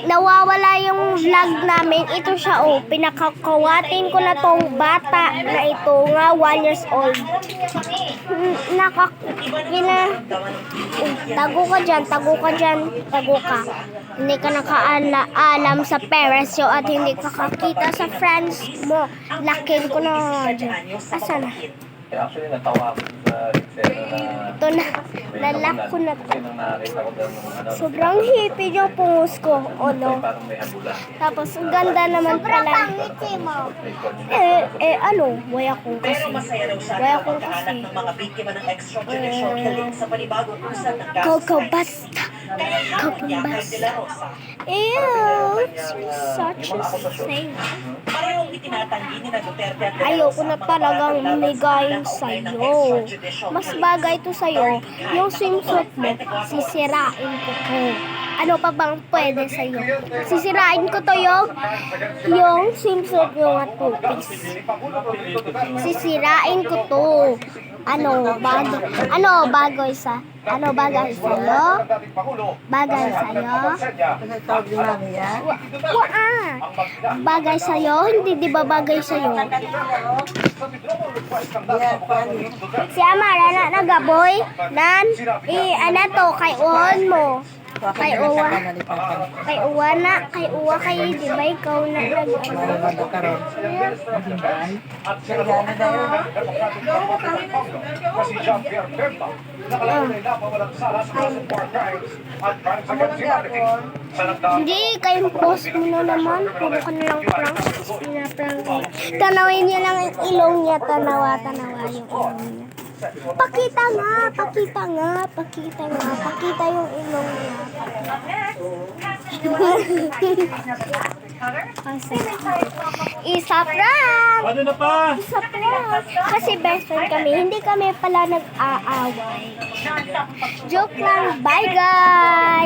nawawala yung vlog namin. Ito siya, oh. Pinakakawatin ko na tong bata na ito nga 1 years old. Tago ka dyan, tago ka dyan, tago ka. Hindi ka nakaalam sa parents yo at hindi ka kakita sa friends mo. Lakin ko na dyan. Asan na? Actually, natawa ako sa eksena na... Ito na. Lalak ko na to. Sobrang hippie yung pungos ko. O no? Tapos, ang ganda naman pala. Ano? Waya kong kasi. Waya kong kasi. Coco basta. Coco basta. Ew. Such a thing. Ayoko na talagang ligayin sa'yo. Mas bagay to sa'yo. Yung swimsuit mo, sisirain ko to. Ano pa bang pwede sa'yo? Sisirain ko to yung swimsuit yung at two-piece. Sisirain ko to. Ano bagay sa'yo? Bagay sa'yo? Bagay sa'yo? Hindi di ba bagay sa'yo? Si Amara na nagaboy nan ano to kay uwan mo. Kay uwa kay di ba ikaw na Hindi, kayong post mo na naman. Puro ka na lang prank. Tanawin niya lang ang ilong niya. Tanawa yung ilong niya. Pakita yung ilong niya. Isa prank! Ano na pa? Isa prank! Kasi best friend kami, hindi kami pala nag-aaway. Joke lang, bye guys!